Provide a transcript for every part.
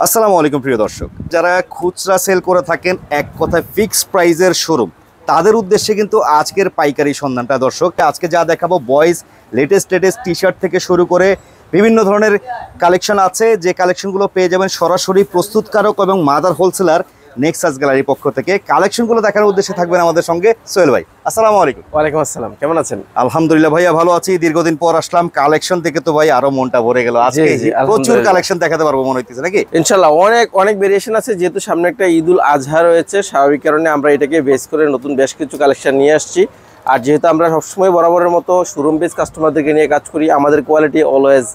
আসসালামু আলাইকুম প্রিয় দর্শক, যারা খুচরা সেল করে থাকেন এক কথায় ফিক্সড প্রাইজের শোরুম, তাদের উদ্দেশ্যে কিন্তু আজকের পাইকারি সন্ধানটা। দর্শক, আজকে যা দেখাবো বয়েজ লেটেস্ট টি শার্ট থেকে শুরু করে বিভিন্ন ধরনের কালেকশন আছে, যে কালেকশনগুলো পেয়ে যাবেন সরাসরি প্রস্তুতকারক এবং মাদার হোলসেলার নেক্সাস গ্যালারির পক্ষ থেকে। কালেকশনগুলো দেখার উদ্দেশ্যে থাকবেন আমাদের সঙ্গে সোহেল ভাই। আসসালামু আলাইকুম। ওয়ালাইকুম আসসালাম, কেমন আছেন? আলহামদুলিল্লাহ ভাইয়া, ভালো আছি। দীর্ঘদিন পর আসলাম, কালেকশন থেকে তো ভাই আরো মনটা ভরে গেল। আজকে প্রচুর কালেকশন দেখাতে পারবো মনে হইতেছে নাকি? ইনশাআল্লাহ অনেক ভেরিয়েশন আছে, যেহেতু সামনে একটা ঈদুল আজহা রয়েছে, স্বাভাবিক কারণে আমরা এটাকে বেস করে নতুন বেশ কিছু কালেকশন নিয়ে আসছি। আর যেহেতু আমরা সবসময় বরাবরের মতো শোরুম বেস কাস্টমারদেরকে নিয়ে কাজ করি, আমাদের কোয়ালিটি অলওয়েজ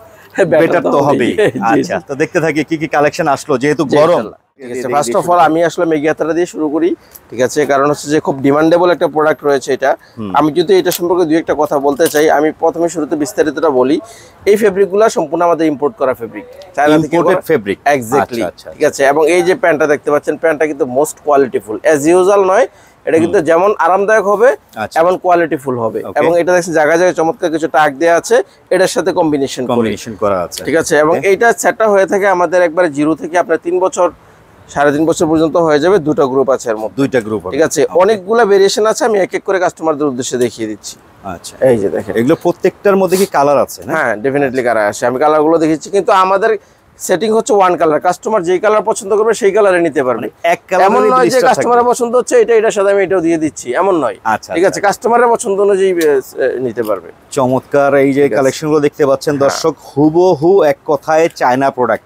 বেটার তো হবেই। আচ্ছা, তো দেখতে থাকি কি কি কালেকশন আসলো, যেহেতু গরম। ঠিক আছে, ফার্স্ট অফ অল আমি আসলে মেগি হাতাটা দিয়ে শুরু করি। ঠিক আছে, কারণ হচ্ছে যে খুব ডিমান্ডেবল একটা প্রোডাক্ট রয়েছে এটা। আমি যদি এটা সম্পর্কে দুই একটা কথা বলতে চাই, আমি প্রথমে শুরুতে বিস্তারিতটা বলি। এই ফেব্রিকগুলো সম্পূর্ণ আমাদের ইম্পোর্ট করা ফেব্রিক, চায়না থেকে ইম্পোর্টেড ফেব্রিক। এক্স্যাক্টলি, ঠিক আছে। এবং এই যে প্যান্টটা দেখতে পাচ্ছেন, প্যান্টটা কিন্তু মোস্ট কোয়ালিটিফুল, অ্যাজ ইউজুয়াল নয়, এটা কিন্তু যেমন আরামদায়ক হবে এমন কোয়ালিটিফুল হবে। এবং এটা দেখছেন জায়গায় জায়গায় চমৎকার কিছু টাক দেওয়া আছে, এটার সাথে কম্বিনেশন করা আছে। ঠিক আছে, এবং এইটা সেটটা হয়ে থাকে আমাদের একবারে জিরো থেকে আপনার 3 বছর 3.5 বছর পর্যন্ত হয়ে যাবে। দুটো গ্রুপ আছে এর মধ্যে, দুইটা গ্রুপ। ঠিক আছে, অনেকগুলো ভেরিয়েশন আছে, আমি এক এক করে কাস্টমারদের উদ্দেশ্যে দেখিয়ে দিচ্ছি। আচ্ছা, এই যে দেখেন, এগুলো প্রত্যেকটার মধ্যে কি কালার আছে? হ্যাঁ, ডেফিনেটলি কালার আছে, আমি কালারগুলো দেখিয়েছি। কিন্তু আমাদের সেটিং হচ্ছে ওয়ান কালার, কাস্টমার যেই কালার পছন্দ করবে সেই কালারে নিতে পারবে। এক কালার এমন নয় যে কাস্টমারের পছন্দ হচ্ছে এটার সাথে আমি এটাও দিয়ে দিচ্ছি, এমন নয়। ঠিক আছে, কাস্টমারের পছন্দ অনুযায়ী নিতে পারবে। চমৎকার এই যে কালেকশনগুলো দেখতে পাচ্ছেন দর্শক, হুবহু এক কথায় চায়না প্রোডাক্ট।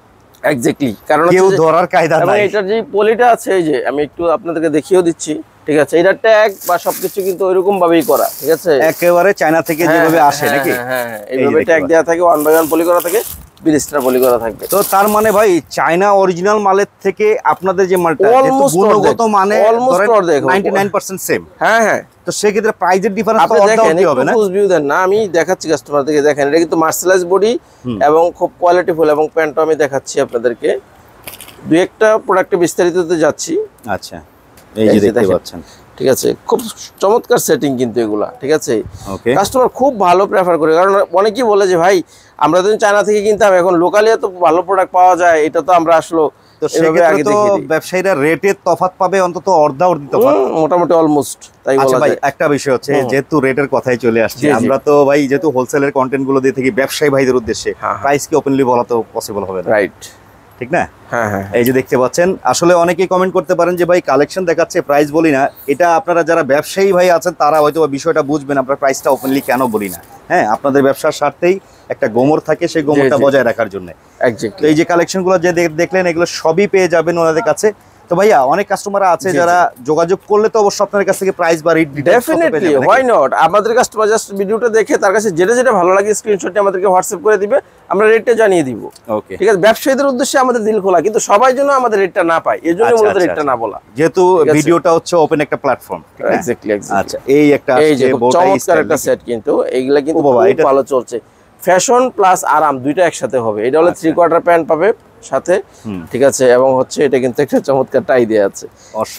এক্স্যাক্টলি, কারণ কেউ ধরার কায়দা নাই। এবং এটার যে পলিটা আছে, এই যে আমি একটু আপনাদেরকে দেখিয়েও দিচ্ছি। ঠিক আছে, এটার ট্যাগ বা সবকিছু কিন্তু ওইরকম ভাবেই করা। ঠিক আছে, একেবারে চায়না থেকে যেভাবে আসে নাকি? হ্যাঁ, এইভাবে ট্যাগ দেওয়া থাকে, 1 বাই 1 পলি করা থাকে, বিলিস্টার পলি করা থাকবে। তো তার মানে ভাই চায়না অরিজিনাল মালের থেকে আপনাদের যে মালটা গুণগত মানে অলমোস্ট 99% সেম। হ্যাঁ, তো সেক্ষেত্রে প্রাইসের ডিফারেন্স তো অর্ধেক কি হবে না? বুঝবিউ দেন না, আমি দেখাচ্ছি কাস্টমারদেরকে। দেখেন, এটা কিন্তু মার্সেলাইজ বডি এবং খুব কোয়ালিটিফুল, এবং প্যান্টটা আমি দেখাচ্ছি আপনাদেরকে। দুই একটা প্রোডাক্টে বিস্তারিততে যাচ্ছি। আচ্ছা, এই যে দেখতে পাচ্ছেন। ঠিক আছে, খুব চমৎকার সেটিং কিন্তু এগুলা। ঠিক আছে, কাস্টমার খুব ভালো প্রেফার করে, কারণ অনেকেই বলে যে ভাই আমরা তো চায়না থেকে কিনতাম, এখন লোকালি এত ভালো প্রোডাক্ট পাওয়া যায়, এটা তো আমরা আসলে ব্যবসায়ীরা রেটের তফাৎ পাবে অন্তত অর্ধেক তফাৎ, মোটামুটি অলমোস্ট তাই বলা যায়। একটা বিষয় হচ্ছে, যেহেতু রেটের কথাই চলে আসছে, আমরা তো ভাই যেহেতু হোলসেলের কন্টেন্ট গুলো দিয়ে থাকি ব্যবসায়ী ভাইদের উদ্দেশ্যে, প্রাইস কি ওপেনলি বলা তো পসিবল হবে না, রাইট? ঠিক না? হ্যাঁ, এই যে দেখতে পাচ্ছেন, আসলে অনেকেই কমেন্ট করতে পারেন যে ভাই কালেকশন দেখাচ্ছে প্রাইস বলি না। এটা আপনারা যারা ব্যবসায়ী ভাই আছেন তারা হয়তো বিষয়টা বুঝবেন, আমরা প্রাইসটা ওপেনলি কেন বলি না। হ্যাঁ, আপনাদের ব্যবসার স্বার্থেই একটা গোমর থাকে, সেই গোমরটা বজায় রাখার জন্য। তো এই যে কালেকশনগুলো যে দেখলেন, এগুলো সবই পেয়ে যাবেন ওনাদের কাছে। তো ভাইয়া, অনেক কাস্টমার আছে যারা যোগাযোগ করলে তো অবশ্যই আপনার কাছ থেকে প্রাইস বা রেট ডেফিনেটলি, হোয়াই নট। আমাদের কাস্টমার জাস্ট ভিডিওটা দেখে তার কাছে যেটা ভালো লাগে স্ক্রিনশটটি আমাদেরকে হোয়াটসঅ্যাপ করে দিবে, আমরা রেটটা জানিয়ে দিব। ওকে, ঠিক আছে। ব্যবসায়ীদের উদ্দেশ্যে আমাদের দিল খোলা, কিন্তু সবাই যেন আমাদের রেটটা না পায়, এজন্য মূলত রেটটা না বলা, যেহেতু ভিডিওটা হচ্ছে ওপেন একটা প্ল্যাটফর্ম। এক্স্যাক্টলি। আচ্ছা, এই একটা চমৎকার একটা সেট, কিন্তু এইগুলা কিন্তু খুব ভালো চলছে। ফ্যাশন প্লাস আরাম দুইটা একসাথে হবে। এটা হলো 3/4 প্যান্ট পাবে সাথে। ঠিক আছে, এবং হচ্ছে এটা কিন্তু একটা চমৎকার টাই দেয়া আছে।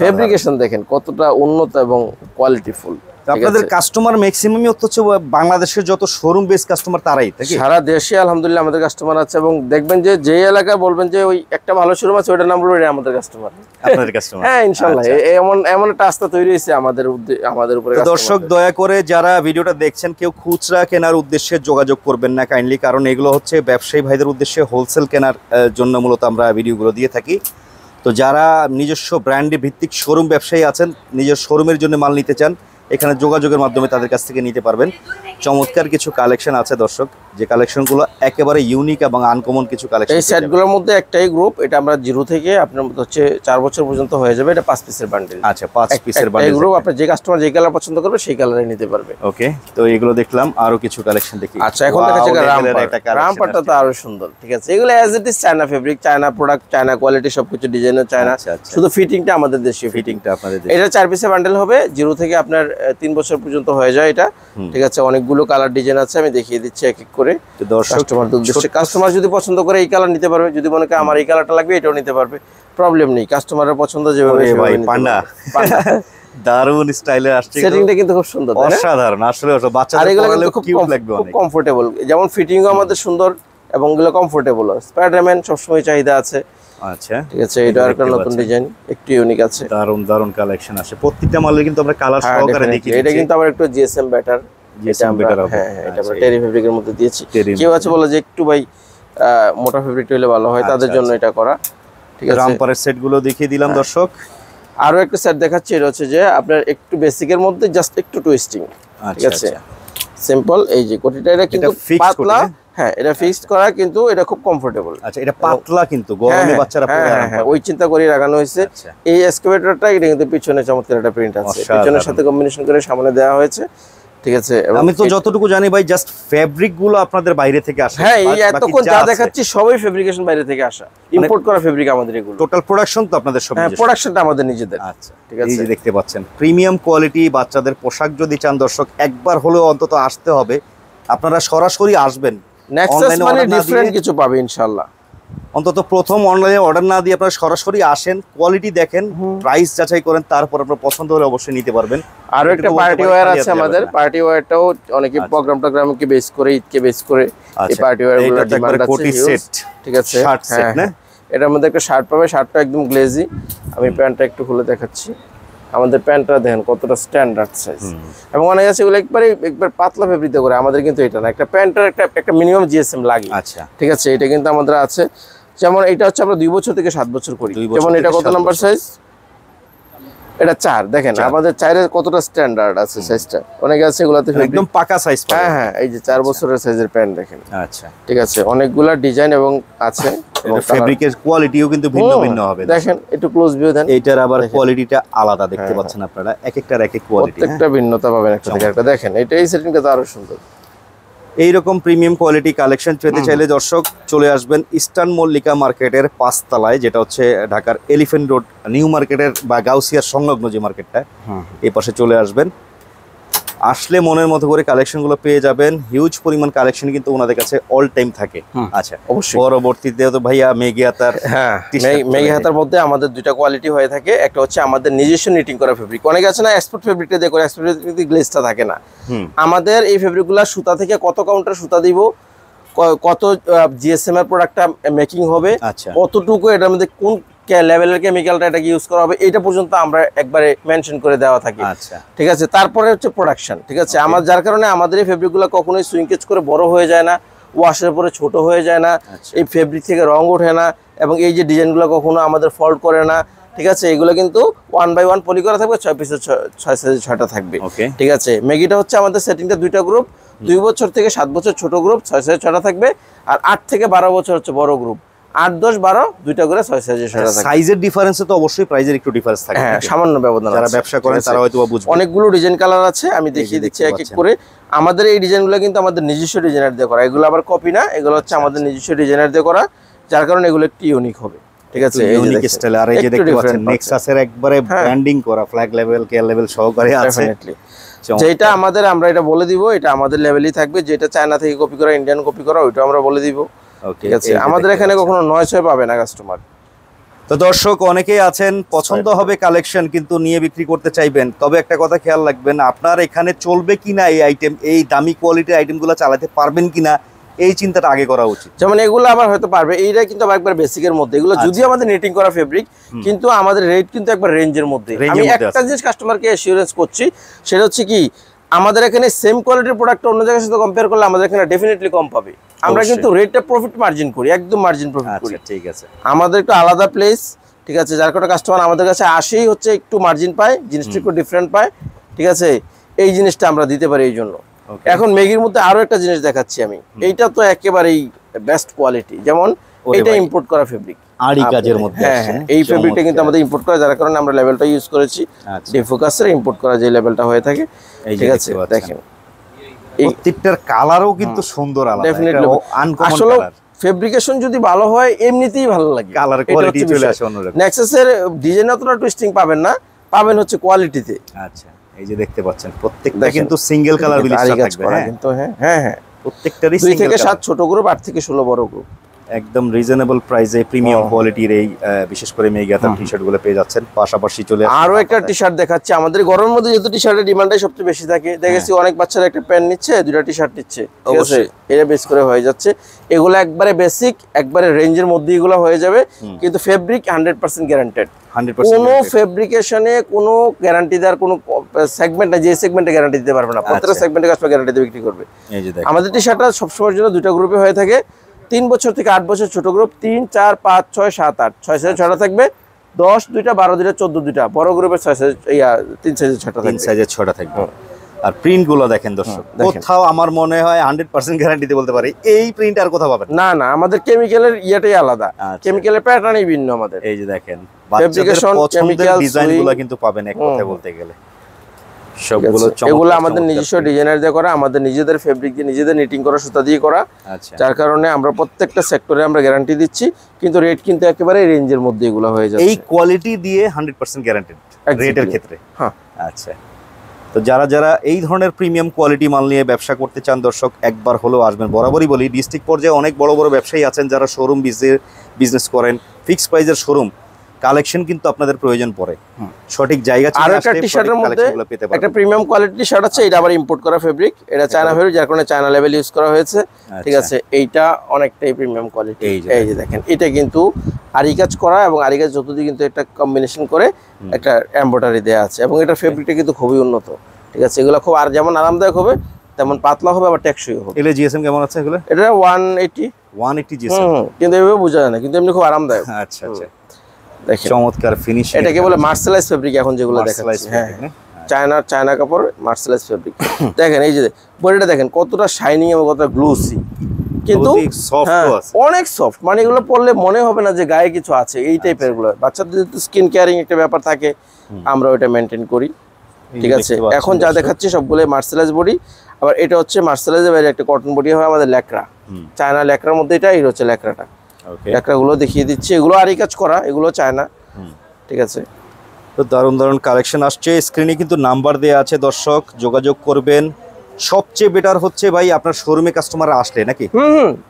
ফেব্রিকেশন দেখেন কতটা উন্নত এবং কোয়ালিটিফুল। আপনাদের কাস্টমার ম্যাক্সিমামই হচ্ছে বাংলাদেশের যত শোরুম বেস কাস্টমার, তারাই সারা দেশে আলহামদুলিল্লাহ আমাদের কাস্টমার আছে। এবং দেখবেন যে এলাকায় বলবেন যে ওই একটা ভালো শোরুম আছে, ওইটার নাম বলবো এটা আমাদের কাস্টমার। আপনাদের কাস্টমার? হ্যাঁ, ইনশাআল্লাহ। এমন একটা আস্থা তৈরি হয়েছে আমাদের উপরে। দর্শক, দয়া করে যারা ভিডিওটা দেখছেন, কেউ খুচরা কেনার উদ্দেশ্যে যোগাযোগ করবেন না কাইন্ডলি, কারণ এগুলো হচ্ছে ব্যবসায়ী ভাইদের উদ্দেশ্যে হোলসেল কেনার জন্য মূলত আমরা ভিডিওগুলো দিয়ে থাকি। তো যারা নিজস্ব ব্র্যান্ডে ভিত্তিক শোরুম ব্যবসায়ী আছেন, নিজের শোরুমের জন্য মাল নিতে চান, এখানে যোগাযোগের মাধ্যমে তাদের কাছ থেকে নিতে পারবেন। চমৎকার কিছু কালেকশন আছে দর্শক, যে কালেকশনগুলো একেবারে ইউনিক এবং আনকমন কিছু কালেকশন। এই সেটগুলোর মধ্যে একটাই গ্রুপ, এটা আমরা জিরো থেকে আপনার হচ্ছে 4 বছর পর্যন্ত হয়ে যাবে। এটা 5 পিসের বান্ডেল। আচ্ছা, 5 পিসের বান্ডেল গ্রুপ, আপনি যে কাস্টমার যে কালার পছন্দ করবে সেই কালারে নিতে পারবে। ওকে, তো এগুলো দেখলাম, আরো কিছু কালেকশন দেখি। আচ্ছা, এখন দেখাচ্ছি রামপাটটা তো আরো সুন্দর। ঠিক আছে, এগুলো as it is China fabric, China product, China quality, সবকিছু ডিজাইনের চায়না, শুধু ফিটিংটা আমাদের দেশীয় ফিটিংটা আপনাদের। এটা 4 পিসের বান্ডেল হবে, জিরো থেকে আপনার 3 বছর পর্যন্ত হয়ে যায় এটা। ঠিক আছে, অনেকগুলো কালার ডিজাইন আছে, আমি দেখিয়ে দিচ্ছি এক এক করে। কাস্টমার যদি পছন্দ করে এই কালার নিতে পারবে, যদি মনে করে আমার এই কালারটা লাগবে এটাও নিতে পারবে, প্রবলেম নেই। কাস্টমারের পছন্দ যেভাবে। দারুন স্টাইলে আসছে, সেটিংটা কিন্তু খুব সুন্দর, অসাধারণ। আসলে বাচ্চাদের পরালে খুব কিউট লাগবে, খুব কমফোর্টেবল। যেমন ফিটিংও আমাদের সুন্দর এবং এগুলো কমফোর্টেবল। স্পাইডারম্যান সবসময় চাহিদা আছে। আচ্ছা, ঠিক আছে, এটা একটা নতুন ডিজাইন, একটু ইউনিক আছে, দারুন দারুন কালেকশন আছে প্রত্যেকটা মালের কিন্তু আমরা কালার সহকারে দেখি। এটা কিন্তু আবার একটু জিএসএম ব্যাটার, জিএসএম ব্যাটার হবে। হ্যাঁ এটা আমরা টেরি ফেব্রিকের মধ্যে দিয়েছি। কেউ আছে বলে যে একটু ভাই মোটা ফেব্রিক হলে ভালো হয়, তাদের জন্য এটা করা। ঠিক আছে, রামপারের সেটগুলো দেখিয়ে দিলাম দর্শক। আরো একটা সেট দেখাচ্ছি, এটা হচ্ছে যে আপনার একটু বেসিকের মধ্যে জাস্ট একটু টুইস্টিং। ঠিক আছে, সিম্পল, এই যে কোটিটা এটা কিন্তু পাতলা, হ্যাঁ এটা ফিক্সড করা, কিন্তু এটা খুব কমফোর্টেবল। আচ্ছা, এটা পাতলা কিন্তু গরমে বাচ্চারা পরে আরাম পাবে। ওই চিন্তা করে লাগানো হয়েছে। এই এক্সকাভেটরটা এটা কিন্তু পিছনে চমৎকার একটা প্রিন্ট আছে, পিছনের সাথে কম্বিনেশন করে সামনে দেওয়া হয়েছে। ঠিক আছে, আমি তো যতটুকু জানি ভাই জাস্ট ফেব্রিক গুলো আপনাদের বাইরে থেকে আসে। হ্যাঁ, এই এতক্ষণ যা দেখাচ্ছি সবই ফেব্রিকেশন বাইরে থেকে আসা, ইম্পোর্ট করা ফেব্রিক আমাদের এগুলো। টোটাল প্রোডাকশন তো আপনাদের সব? হ্যাঁ, প্রোডাকশনটা আমাদের নিজেদের। আচ্ছা, ঠিক আছে, এই যে দেখতে পাচ্ছেন প্রিমিয়াম কোয়ালিটি বাচ্চাদের পোশাক যদি চান দর্শক, একবার হলেও অন্তত আসতে হবে। আপনারা সরাসরি আসবেন, নেক্সাস মানে ডিফারেন্ট কিছু পাবে ইনশাআল্লাহ। অন্তত প্রথম অনলাইনে অর্ডার না দিয়ে আপনারা সরাসরি আসেন, কোয়ালিটি দেখেন, প্রাইস যাচাই করেন, তারপর আপনার পছন্দ হলে অবশ্যই নিতে পারবেন। আরো একটা পার্টি ওয়্যার আছে আমাদের, পার্টি ওয়্যারটাও অনেকে প্রোগ্রামকে বেস করে, ঈদকে বেস করে এই পার্টি ওয়্যারগুলোর ডিমান্ড আছে। ঠিক আছে, শার্ট সেট না, এটার মধ্যে একটা শার্ট পাবে, শার্টটা একদম গ্লেজি। আমি প্যান্টটা একটু খুলে দেখাচ্ছি। আমাদের প্যান্টটা দেখেন কতটা স্ট্যান্ডার্ড সাইজ, এবং অনেক আছে এগুলো একবার পাতলা ফেব্রিক করে, আমাদের কিন্তু এটা না, একটা প্যান্টের একটা মিনিমাম জিএসএম লাগে। আচ্ছা, ঠিক আছে, এটা কিন্তু আমাদের আছে। যেমন এটা হচ্ছে আমরা 2 বছর থেকে 7 বছর করি। যেমন এটা কত নাম্বার সাইজ? এটা 4। দেখেন আমাদের 4 এর কতটা স্ট্যান্ডার্ড আছে সাইজটা। অনেকে আছে এগুলাতে একদম পাকা সাইজ পাবে। হ্যাঁ, এই যে 4 বছরের সাইজের প্যান্ট দেখেন। আচ্ছা, ঠিক আছে, অনেকগুলা ডিজাইন এবং আছে, এবং ফেব্রিকের কোয়ালিটিও কিন্তু ভিন্ন ভিন্ন হবে। দেখেন একটু ক্লোজ ভিউ দেন, এইটার আবার কোয়ালিটিটা আলাদা দেখতে পাচ্ছেন আপনারা, একটার এক কোয়ালিটি, প্রত্যেকটা ভিন্নতা পাবেন একটা থেকে একটা। দেখেন এই সেটিংটা তো আরো সুন্দর। এইরকম প্রিমিয়াম কোয়ালিটি কালেকশন পেতে চাইলে দর্শক চলে আসবেন ইস্টার্ন মল্লিকা মার্কেটের 5 তলায়, যেটা হচ্ছে ঢাকার এলিফ্যান্ট রোড নিউ মার্কেটের বা গাউসিয়ার সংলগ্ন যে মার্কেটটা, এই পাশে চলে আসবেন। আসলে মনের মতো করে কালেকশনগুলো পেয়ে যাবেন। হিউজ পরিমাণ কালেকশন কিন্তু ওনাদের কাছে অল টাইম থাকে। আচ্ছা, অবশ্যই পরবর্তীতে তো ভাইয়া মেগি হাতার, মেগি হাতার মধ্যে আমাদের 2টা কোয়ালিটি হয়ে থাকে। একটা হচ্ছে আমাদের নিজস্ব নিটিং করা ফেব্রিক, অনেক আছে না এক্সপোর্ট ফেব্রিকটা দিয়ে করে, এক্সপোর্ট ফেব্রিক গ্লেজটা থাকে না। আমাদের এই ফেব্রিকগুলো সুতা থেকে কত কাউন্টার সুতা দিব, কত জিএসএম এর প্রোডাক্টটা মেকিং হবে, কতটুকু এটার মধ্যে কোন লেভেলের কেমিক্যালটা এটাকে ইউজ করা হবে, এটা পর্যন্ত আমরা একবারে মেনশন করে দেওয়া থাকে। ঠিক আছে, তারপরে হচ্ছে প্রোডাকশন। ঠিক আছে, আমার যার কারণে আমাদের এই ফেব্রিকগুলো কখনোই সুইংকেজ করে বড় হয়ে যায় না, ওয়াশের পরে ছোট হয়ে যায় না, এই ফেব্রিক থেকে রং ওঠে না, এবং এই যে ডিজাইনগুলো কখনো আমাদের ফল্ট করে না। ঠিক আছে, এগুলো কিন্তু 1 বাই 1 পলি করা থাকবে, 6 পিসের 6 সাইজের 6টা থাকবে। ঠিক আছে, মেগিটা হচ্ছে আমাদের সেটিংটা 2টা গ্রুপ, 2 বছর থেকে 7 বছর ছোট গ্রুপ 6 সাইজের 6টা থাকবে, আর 8 থেকে 12 বছর হচ্ছে বড় গ্রুপ, 8, 10, 12 2টা করে 6 সাইজের 6টা থাকবে। সাইজের ডিফারেন্সে তো অবশ্যই প্রাইজের একটু ডিফারেন্স থাকে। হ্যাঁ, সামান্য ব্যবধান। যারা ব্যবসা করেন তারা হয়তো বুঝবে। অনেকগুলো ডিজাইন কালার আছে, আমি দেখিয়ে দিচ্ছি এক এক করে। আমাদের এই ডিজাইনগুলো কিন্তু আমাদের নিজস্ব ডিজাইনার দিয়ে করা, এগুলো আবার কপি না, এগুলো হচ্ছে আমাদের নিজস্ব ডিজাইনার দিয়ে করা, যার কারণে এগুলো একটু ইউনিক হবে। ঠিক আছে, ইউনিক স্টাইল। আর এই যে দেখতে পাচ্ছেন নেক্সাসের একবারে ব্র্যান্ডিং করা, ফ্ল্যাগ লেভেল, কেয়ার লেভেল সহকারে আছে। যেটা আমাদের, আমরা এটা বলে দিব, এটা আমাদের লেভেলই থাকবে। যেটা চায়না থেকে কপি করা, ইন্ডিয়ান কপি করা, ওইটা আমরা বলে দিব। ঠিক আছে, আমাদের এখানে কখনো নয় ছয় পাবে না কাস্টমার। তো দর্শক অনেকেই আছেন পছন্দ হবে কালেকশন কিন্তু নিয়ে বিক্রি করতে চাইবেন, তবে একটা কথা খেয়াল রাখবেন, আপনার এখানে চলবে কিনা এই আইটেম, এই দামি কোয়ালিটির আইটেমগুলো চালাতে পারবেন কিনা, এই চিন্তাটা আগে করা উচিত। যেমন এগুলো আবার হয়তো পারবে, এইটা কিন্তু আবার একবার বেসিকের মধ্যে, এগুলো যদিও আমাদের নিটিং করা ফেব্রিক, কিন্তু আমাদের রেট কিন্তু একবার রেঞ্জের মধ্যে। আমি একটা জিনিস কাস্টমারকে অ্যাসিওরেন্স করছি, সেটা হচ্ছে কি, আমাদের এখানে সেম কোয়ালিটির প্রোডাক্ট অন্য জায়গার সাথে কম্পেয়ার করলে আমাদের এখানে ডেফিনেটলি কম পাবে। আমরা কিন্তু রেটটা প্রফিট মার্জিন করি, একদম মার্জিন প্রফিট করি। ঠিক আছে, আমাদের একটু আলাদা প্লেস। ঠিক আছে, যার কারণে কাস্টমার আমাদের কাছে আসেই হচ্ছে একটু মার্জিন পায়, জিনিসটা একটু ডিফারেন্ট পায়। ঠিক আছে, এই জিনিসটা আমরা দিতে পারি এই জন্য। এখন মেগির মধ্যে আরো একটা জিনিস দেখাচ্ছি আমি, এইটা তো একেবারেই বেস্ট কোয়ালিটি। যেমন এটা ইম্পোর্ট করা ফেব্রিক, আড়ি কাজের মধ্যে। হ্যাঁ, এই ফেব্রিকটা কিন্তু আমাদের ইম্পোর্ট করা, যার কারণে আমরা লেভেলটা ইউজ করেছি, ডিফোকাসের ইম্পোর্ট করা যে লেভেলটা হয়ে থাকে। ঠিক আছে, দেখেন প্রত্যেকটার কালারও কিন্তু সুন্দর আলাদা, ডেফিনেটলি আনকমন কালার। ফেব্রিকেশন যদি ভালো হয় এমনিতেই ভালো লাগে, কালার কোয়ালিটি চলে আসে অন্যরকম। নেক্সাসের ডিজাইন অতটা টুইস্টিং পাবেন না, পাবেন হচ্ছে কোয়ালিটিতে। আচ্ছা, এই যে দেখতে পাচ্ছেন প্রত্যেকটা কিন্তু সিঙ্গেল কালার বিলিস্টার থাকবে। কিন্তু হ্যাঁ, প্রত্যেকটারই 2 থেকে 7 ছোট গ্রুপ, 8 থেকে 16 বড় গ্রুপ। একদম রিজনেবল প্রাইসে প্রিমিয়াম কোয়ালিটির এই বিশেষ করে মেগাতার টি-শার্ট গুলো পেয়ে যাচ্ছেন। পাশাপাশি চলে আরো একটা টি-শার্ট দেখাচ্ছি। আমাদের গরমের মধ্যে যেহেতু টি-শার্টের ডিমান্ডটাই সবচেয়ে বেশি থাকে, দেখেছি অনেক বাচ্চারা একটা প্যান্ট নিচ্ছে, দুটো টি-শার্ট নিচ্ছে, ঠিক আছে, এটা বেস করে হয়ে যাচ্ছে। এগুলো একবারে বেসিক, একবারে রেঞ্জের মধ্যে এগুলো হয়ে যাবে, কিন্তু ফেব্রিক 100% গ্যারান্টেড। কোনো ফেব্রিকেশনে কোনো গ্যারান্টি দেওয়ার কোনো সেগমেন্ট নাই যে সেগমেন্টে গ্যারান্টি দিতে পারবে না, প্রত্যেকটা সেগমেন্টে কাস্টমার গ্যারান্টি দিয়ে বিক্রি করবে। আমাদের টি-শার্টটা সবসময়ের জন্য দুটো গ্রুপে হয়ে থাকে, 3 বছর থেকে 8 বছর ছোট গ্রুপ, 3, 4, 5, 6, 7, 8, 6 সাইজের 6টা থাকবে, 10 2টা, 12 2টা, 14 2টা, বড় গ্রুপের 6 সাইজ 3 সাইজের 6টা থাকবে। 3 সাইজের 6টা থাকবে। আর প্রিন্ট গুলো দেখেন দর্শক, কোথাও আমার মনে হয় 100% গ্যারান্টি দিতে বলতে পারি এই প্রিন্ট আর কোথাও পাবেন না। না, আমাদের কেমিক্যালের ইয়াটাই আলাদা, কেমিক্যালের প্যাটার্নই ভিন্ন আমাদের। এই যে দেখেন ফেব্রিকেশন, কেমিক্যাল ডিজাইনগুলো কিন্তু পাবেন এক কথায় বলতে গেলে সবগুলো চমৎকার। এগুলো আমাদের নিজস্ব ডিজাইনার দিয়ে করা, আমাদের নিজেদের ফেব্রিক দিয়ে, নিজেদের নিটিং করা, সুতা দিয়ে করা। যার কারণে আমরা প্রত্যেকটা সেক্টরে আমরা গ্যারান্টি দিচ্ছি, কিন্তু রেট কিন্তু একেবারে রেঞ্জের মধ্যে এগুলো হয়ে যাচ্ছে। এই কোয়ালিটি দিয়ে 100% গ্যারান্টেড রেটের ক্ষেত্রে। হ্যাঁ, আচ্ছা। তো যারা যারা এই ধরনের প্রিমিয়াম কোয়ালিটি মাল নিয়ে ব্যবসা করতে চান দর্শক, একবার হলেও আসবেন। বরাবরই বলি, ডিস্ট্রিক্ট পর্যায়ে অনেক বড় বড় ব্যবসায়ী আছেন যারা শোরুম বিজনেস করেন, ফিক্সড প্রাইজের শোরুম, কালেকশন কিন্তু আপনাদের প্রয়োজন পড়ে। সঠিক জায়গা আর একটা টি-শার্টের মধ্যে একটা প্রিমিয়াম কোয়ালিটি টি-শার্ট আছে, এটা আবার ইম্পোর্ট করা ফেব্রিক, এটা চায়না ফেব্রিক, যার কারণে চায়না লেভেল ইউজ করা হয়েছে, ঠিক আছে। এইটা অনেকটাই প্রিমিয়াম কোয়ালিটি। এই যে দেখেন, এটা কিন্তু আরি কাজ করা, এবং আরি কাজ যতদিন কিন্তু একটা কম্বিনেশন করে একটা এমব্রয়ডারি দেওয়া আছে, এবং এটা ফেব্রিকটা কিন্তু খুবই উন্নত, ঠিক আছে। এগুলো খুব আর যেমন আরামদায়ক হবে তেমন পাতলা হবে, আবার টেকসই হবে। এগুলো জিএসএম কেমন আছে এগুলো? এটা 180 জিএসএম, কিন্তু এভাবে বোঝা যায় না, কিন্তু এমনি খুব আরামদায়ক। আচ্ছা আচ্ছা, দেখেন চমৎকার ফিনিশিং। এটাকে বলে মার্সেলাইজ ফেব্রিক এখন যেগুলো দেখাচ্ছি। হ্যাঁ, চায়না কাপড় মার্সেলাইজ ফেব্রিক। দেখেন এই যে বডিটা দেখেন কতটা শাইনিং এবং কতটা গ্লোসি, কিন্তু অনেক সফট, মানে এগুলো পরলে মনে হবে না যে গায়ে কিছু আছে, এই টাইপের গুলো। বাচ্চাদের যেহেতু স্কিন কেয়ারিং একটা ব্যাপার থাকে, আমরা ওইটা মেনটেন করি, ঠিক আছে। এখন যা দেখাচ্ছি সবগুলো মার্সেলাইজ বডি, আবার এটা হচ্ছে মার্সেলাইজের বাইরে একটা কটন বডি হয় আমাদের ল্যাকড়া, চায়না ল্যাকড়ার মধ্যে এটা, এই হচ্ছে ল্যাকড়াটা। ল্যাকড়াগুলো দেখিয়ে দিচ্ছি, এগুলো আরি কাজ করা, এগুলো চায়না, ঠিক আছে। তো দারুণ দারুণ কালেকশন আসছে। স্ক্রিনে কিন্তু নাম্বার দেওয়া আছে, দর্শক যোগাযোগ করবেন। সবচেয়ে বেটার হচ্ছে ভাই আপনার শোরুমে কাস্টমার আসলে নাকি?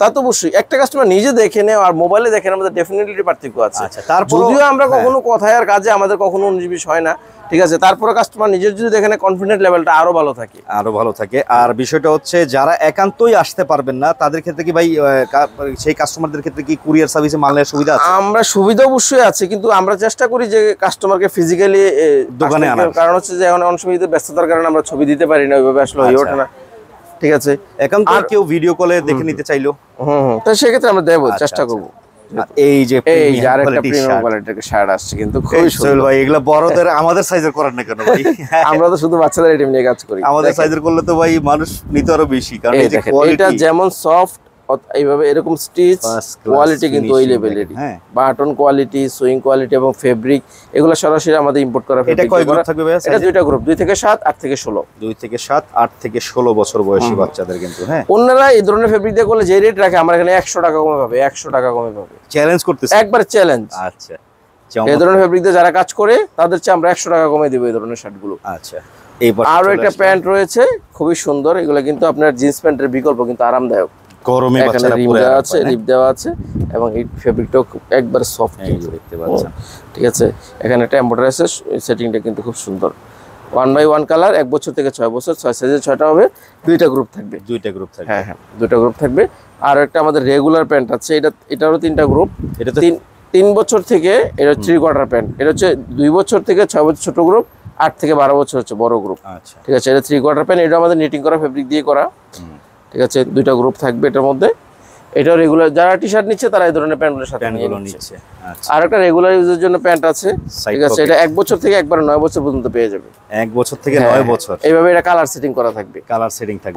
তা তো অবশ্যই, একটা কাস্টমার নিজে দেখে নেয় আর মোবাইলে দেখে আমাদের ডেফিনেটলি পার্থক্য আছে। আচ্ছা, তারপর যদিও আমরা কখনো কথায় আর কাজে আমাদের কখনো 19-20 হয় না, ঠিক আছে, তারপরে কাস্টমার নিজের যদি দেখেন কনফিডেন্ট লেভেলটা আরো ভালো থাকে। আর বিষয়টা হচ্ছে যারা একান্তই আসতে পারবেন না তাদের ক্ষেত্রে কি ভাই, সেই কাস্টমারদের ক্ষেত্রে কি কুরিয়ার সার্ভিসে মাল নেওয়ার সুবিধা আছে? আমরা সুবিধা অবশ্যই আছে, কিন্তু আমরা চেষ্টা করি যে কাস্টমারকে ফিজিক্যালি দোকানে আনার। কারণ হচ্ছে যে এখন অনেক সময় ব্যস্ততার কারণে আমরা ছবি দিতে পারি না, ওইভাবে আসলে হয়ে ওঠে না, ঠিক আছে। একান্ত কেউ ভিডিও কলে দেখে নিতে চাইলো, তো সেক্ষেত্রে আমরা দেবো, চেষ্টা করবো। এই যে আরেকটা প্রিমিয়াম কোয়ালিটির শার্ট আসছে, কিন্তু খুবই সুন্দর ভাই। এগুলা বড়দের আমাদের সাইজের করার না কেন ভাই? আমরা তো শুধু বাচ্চাদের আইটেম নিয়ে কাজ করি, আমাদের সাইজের করলে তো ভাই মানুষ নিতে আরো বেশি। কারণ এই যে এটা যেমন সফট, এইভাবে এরকম স্টিচ কোয়ালিটি কিন্তু ওই লেভেলেরই, বাটন কোয়ালিটি, সুইং কোয়ালিটি এবং ফেব্রিক, এগুলো সরাসরি আমাদের ইম্পোর্ট করা ফেব্রিক। এটা কয় গ্রুপ থাকবে ভাই? এটা দুইটা গ্রুপ, 2 থেকে 7, 8 থেকে 16। 2 থেকে 7, 8 থেকে 16 বছর বয়সী বাচ্চাদের কিন্তু। হ্যাঁ, অন্যরা এই ধরনের ফেব্রিক দিয়ে করলে যে রেট রাখে, আমরা এখানে 100 টাকা কমে পাবে, 100 টাকা কমে পাবে। চ্যালেঞ্জ করতেছে, একবার চ্যালেঞ্জ। আচ্ছা, এই ধরনের ফেব্রিক দিয়ে যারা কাজ করে তাদের চেয়ে আমরা 100 টাকা কমে দিব এই ধরনের শার্টগুলো। আচ্ছা, আরো একটা প্যান্ট রয়েছে খুবই সুন্দর, এগুলো কিন্তু আপনার জিন্স প্যান্টের বিকল্প, কিন্তু আরামদায়ক। গরমে বাচ্চারা পরে আছে, রিপ দেওয়া আছে, এবং এই ফেব্রিকটাও একবার সফট দেখতে পাচ্ছেন, ঠিক আছে। এখানে একটা এমব্রয়ডারি আছে, সেটিংটা কিন্তু খুব সুন্দর। 1/1 কালার, 1 বছর থেকে 6 বছর, 6 সাইজের 6টা হবে, 2টা গ্রুপ থাকবে। হ্যাঁ, 2টা গ্রুপ থাকবে। আর একটা আমাদের রেগুলার প্যান্ট আছে, এটারও 3টা গ্রুপ। এটা 3 বছর থেকে, এটা 3 কোয়ার্টার প্যান্ট, এটা হচ্ছে 2 বছর থেকে 6 বছর ছোট গ্রুপ, 8 থেকে 12 বছর হচ্ছে বড় গ্রুপ, ঠিক আছে। এটা 3 কোয়ার্টার প্যান্ট, এটা আমাদের নিটিং করা ফেব্রিক দিয়ে করা, ঠিক আছে। 2টা গ্রুপ থাকবে এটার মধ্যে। এটা রেগুলার যারা টি-শার্ট নিচ্ছে তারা এই ধরনের প্যান্টগুলোর সাথে নিচ্ছে। আর একটা রেগুলার ইউজের জন্য প্যান্ট আছে, ঠিক আছে। এটা 1 বছর থেকে একবার 9 বছর পর্যন্ত পেয়ে যাবে। 1 বছর থেকে 9 বছর এইভাবে এটা কালার সেটিং করা থাকবে,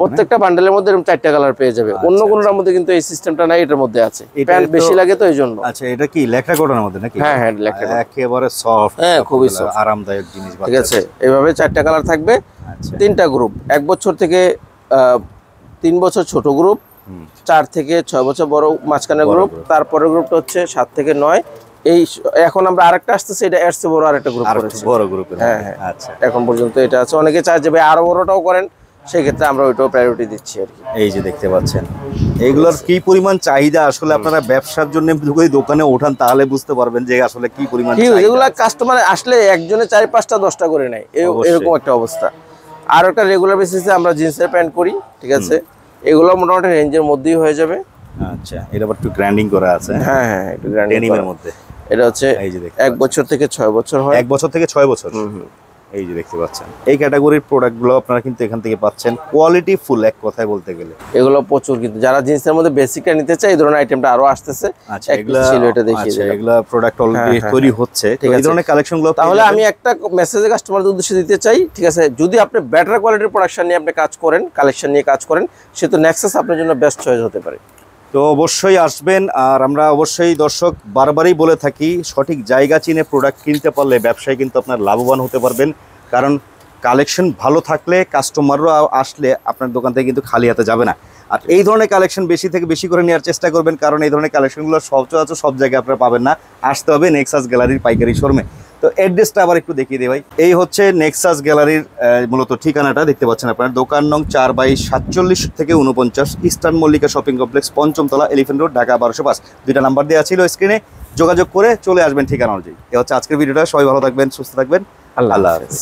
প্রত্যেকটা বান্ডেলের মধ্যে এরকম 4টা কালার পেয়ে যাবে। অন্য কোনটার মধ্যে কিন্তু এই সিস্টেমটা নাই, এটার মধ্যে আছে। প্যান্ট বেশি লাগে তো এই জন্য। আচ্ছা, এটা কি ল্যাকড়া কটনের মধ্যে নাকি? হ্যাঁ, ল্যাকড়া, একেবারে সফট, হ্যাঁ, খুবই সফট, আরামদায়ক জিনিস, ঠিক আছে। এইভাবে 4টা কালার থাকবে। 3টা গ্রুপ, 1 বছর থেকে 3 বছর ছোট গ্রুপ, 4 থেকে 6 বছর বড় মাঝখানের গ্রুপ, তারপরের গ্রুপটা হচ্ছে 7 থেকে 9। এই এখন আমরা আরেকটা আসতেছে, এটা এর চেয়ে বড় আরেকটা গ্রুপ করেছি, বড় গ্রুপের। হ্যাঁ, আচ্ছা, এখন পর্যন্ত এটা আছে। অনেকে চায় যে ভাই আরো বড়টাও করেন, সেই ক্ষেত্রে আমরা ওইটাও প্রায়োরিটি দিচ্ছি আর কি। এই যে দেখতে পাচ্ছেন এগুলোর কি পরিমাণ চাহিদা আসলে আপনারা ব্যবসার জন্য যদি দোকানে ওঠান তাহলে বুঝতে পারবেন যে আসলে কি পরিমাণ চাহিদা। এগুলা কাস্টমার আসলে একজনে 4-5টা 10টা করে নেয়, এরকম একটা অবস্থা। আর একটা রেগুলার বেসিসে আমরা জিন্সের প্যান্ট করি, ঠিক আছে, এগুলো মোটামুটি রেঞ্জের মধ্যেই হয়ে যাবে। আচ্ছা, এটা আবার একটু গ্র্যান্ডিং করা আছে। হ্যাঁ হ্যাঁ, একটু গ্র্যান্ডিং ডেনিমের মধ্যে। এটা হচ্ছে 1 বছর থেকে 6 বছর হয়। 1 বছর থেকে 6 বছর। এই যে দেখতে পাচ্ছেন এই ক্যাটাগরির প্রোডাক্টগুলো আপনারা কিন্তু এখান থেকে পাচ্ছেন, কোয়ালিটি ফুল এক কথায় বলতে গেলে। এগুলো প্রচুর, কিন্তু যারা জিন্সের মধ্যে বেসিকটা নিতে চায় এই ধরনের আইটেমটা আরো আসতেছে। আচ্ছা, এগুলা এটা দেখিয়ে দিই, এগুলা প্রোডাক্ট অলরেডি তৈরি হচ্ছে, তো এই ধরনের কালেকশনগুলো। তাহলে আমি একটা মেসেজ কাস্টমারদের উদ্দেশ্যে দিতে চাই, ঠিক আছে, যদি আপনি বেটার কোয়ালিটির প্রোডাকশন নিয়ে আপনি কাজ করেন, কালেকশন নিয়ে কাজ করেন, সে তো নেক্সাস আপনার জন্য বেস্ট চয়েস হতে পারে। তো অবশ্যই আসবেন। আর আমরা অবশ্যই দর্শক বারবারই বলে থাকি, সঠিক জায়গা চিনে প্রোডাক্ট কিনতে পারলে ব্যবসায় কিন্তু আপনার লাভবান হতে পারবেন। কারণ কালেকশন ভালো থাকলে কাস্টমাররা আসলে আপনার দোকান থেকে কিন্তু খালি হাতে যাবে না। আর এই ধরনের কালেকশন বেশি থেকে বেশি করে নেওয়ার চেষ্টা করবেন, কারণ এই ধরনের কালেকশনগুলো সচরাচর সব জায়গায় আপনারা পাবেন না, আসতে হবে নেক্সাস গ্যালারির পাইকারি শোরুমে। তো অ্যাড্রেসটা আবার একটু দেখিয়ে দিই ভাই। এই হচ্ছে নেক্সাস গ্যালারির মূলত ঠিকানাটা দেখতে পাচ্ছেন আপনার, দোকান নং 4/47 থেকে 49, ইস্টার্ন মল্লিকা শপিং কমপ্লেক্স, 5ম তলা, এলিফ্যান্ট রোড, ঢাকা 1205। দুইটা নাম্বার দেওয়া ছিল স্ক্রিনে, যোগাযোগ করে চলে আসবেন ঠিকানা অনুযায়ী। এ হচ্ছে আজকের ভিডিওটা। সবাই ভালো থাকবেন, সুস্থ থাকবেন, আল্লাহ হাফেজ।